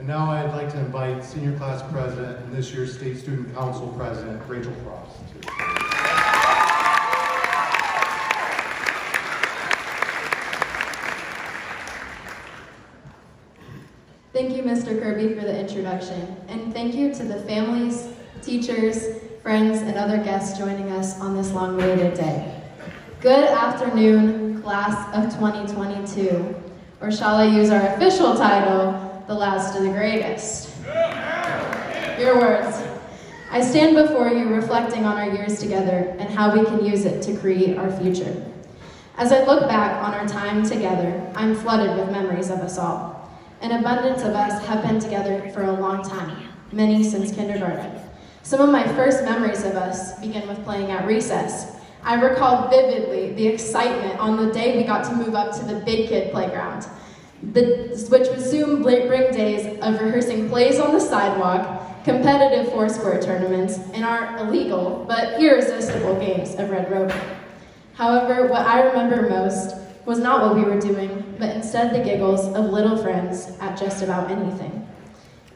now I'd like to invite Senior Class President and this year's State Student Council President, Rachel Frost. Thank you, Mr. Kirby, for the introduction, and thank you to the families, teachers, friends, and other guests joining us on this long-awaited day. Good afternoon, class of 2022, or shall I use our official title, the last of the greatest. Your words. I stand before you reflecting on our years together and how we can use it to create our future. As I look back on our time together, I'm flooded with memories of us all. An abundance of us have been together for a long time, many since kindergarten. Some of my first memories of us begin with playing at recess. I recall vividly the excitement on the day we got to move up to the big kid playground, which would soon bring days of rehearsing plays on the sidewalk, competitive foursquare tournaments, and our illegal but irresistible games of Red Rover. However, what I remember most was not what we were doing, but instead the giggles of little friends at just about anything.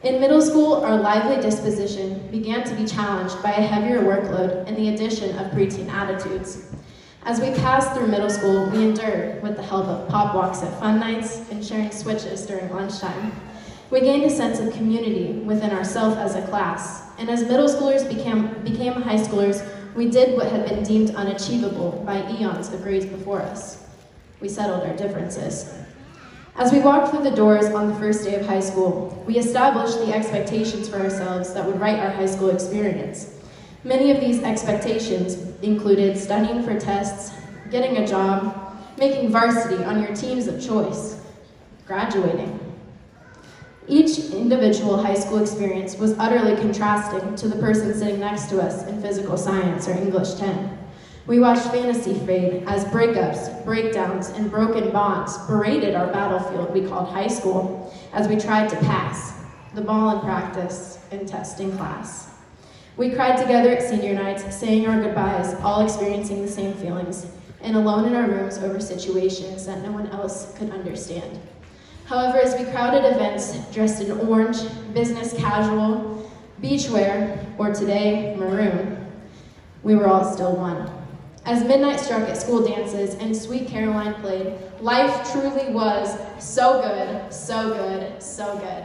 In middle school, our lively disposition began to be challenged by a heavier workload and the addition of preteen attitudes. As we passed through middle school, we endured with the help of pop walks at fun nights and sharing switches during lunchtime. We gained a sense of community within ourselves as a class, and as middle schoolers became high schoolers, we did what had been deemed unachievable by eons of grades before us. We settled our differences. As we walked through the doors on the first day of high school, we established the expectations for ourselves that would write our high school experience. Many of these expectations included studying for tests, getting a job, making varsity on your teams of choice, graduating. Each individual high school experience was utterly contrasting to the person sitting next to us in physical science or English 10. We watched fantasy fade as breakups, breakdowns, and broken bonds paraded our battlefield we called high school as we tried to pass, the ball in practice and test in class. We cried together at senior nights, saying our goodbyes, all experiencing the same feelings, and alone in our rooms over situations that no one else could understand. However, as we crowded events dressed in orange, business casual, beachwear, or today, maroon, we were all still one. As midnight struck at school dances and Sweet Caroline played, life truly was so good, so good, so good.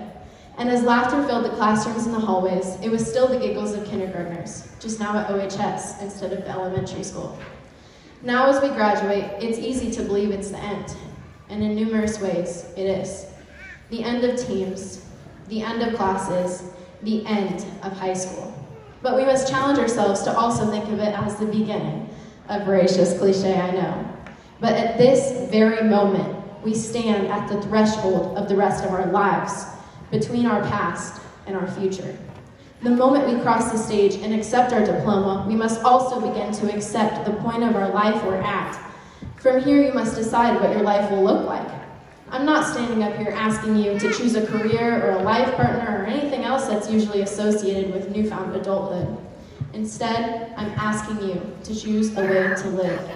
And as laughter filled the classrooms and the hallways, it was still the giggles of kindergartners, just now at OHS instead of the elementary school. Now as we graduate, it's easy to believe it's the end, and in numerous ways, it is. The end of teams, the end of classes, the end of high school. But we must challenge ourselves to also think of it as the beginning. A voracious cliche, I know. But at this very moment, we stand at the threshold of the rest of our lives, between our past and our future. The moment we cross the stage and accept our diploma, we must also begin to accept the point of our life we're at. From here, you must decide what your life will look like. I'm not standing up here asking you to choose a career or a life partner or anything else that's usually associated with newfound adulthood. Instead, I'm asking you to choose a way to live.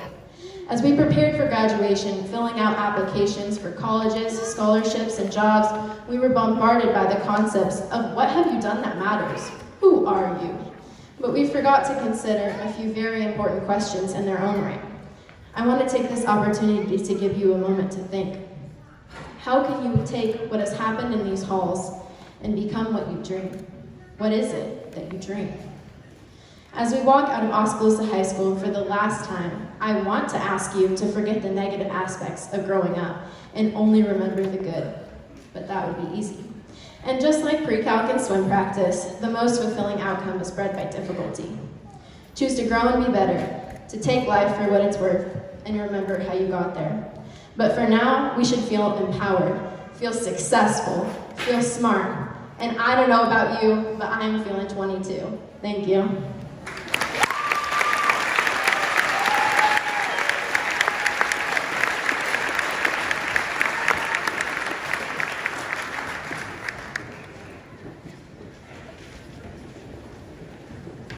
As we prepared for graduation, filling out applications for colleges, scholarships, and jobs, we were bombarded by the concepts of what have you done that matters? Who are you? But we forgot to consider a few very important questions in their own right. I want to take this opportunity to give you a moment to think. How can you take what has happened in these halls and become what you dream? What is it that you dream? As we walk out of Oskaloosa High School for the last time, I want to ask you to forget the negative aspects of growing up and only remember the good, but that would be easy. And just like pre-calc and swim practice, the most fulfilling outcome is bred by difficulty. Choose to grow and be better, to take life for what it's worth, and remember how you got there. But for now, we should feel empowered, feel successful, feel smart, and I don't know about you, but I'm feeling 22. Thank you.